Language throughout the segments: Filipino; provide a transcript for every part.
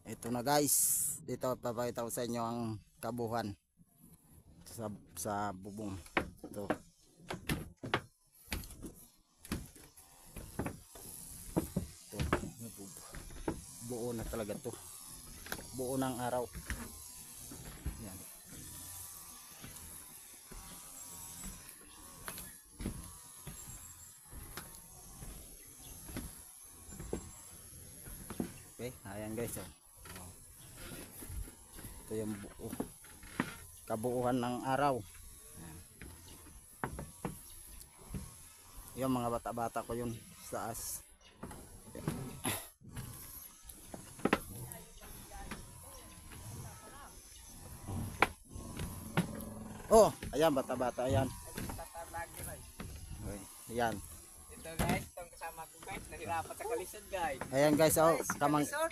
Ito na guys, dito papakita ko sa inyo ang kabuhan sa bubong. Ito. Ito. Buo na talaga to. Buo ng araw. Yan. Okay, ayan guys. Oh. Ito yung buo. Kabuuhan ng araw. Yung mga bata-bata ko yun sa as. Oh, ayan bata-bata ayan. Okay, ayan. Ito guys, itong kasama ko guys, nahirapan sa kalisod guys. Ayan guys, oh,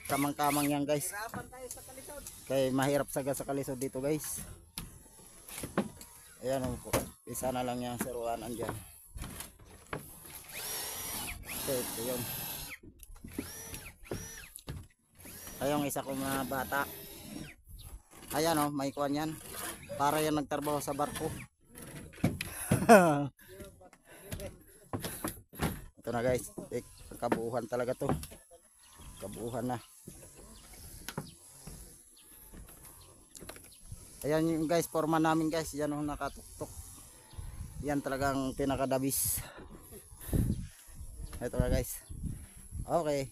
kamang-kamang yan guys. Nahirapan tayo sa kalisod. Kay mahirap sa kalisod dito guys. Ayan oh, isa na lang yung saruan andyan. Okay, ito yun. Ayong isa kong mga bata. Ayan oh, may kuwan yan. Para yan nagtrabaho sa barko. Ito na guys, kabuuhan talaga to. Kabuuhan na. Ayan yung guys, forma namin guys. Yan yung nakatuktok. Yan talagang pinakadabis. Ito na guys. Okay.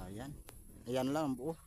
Ayan. Ayan lang ang buo.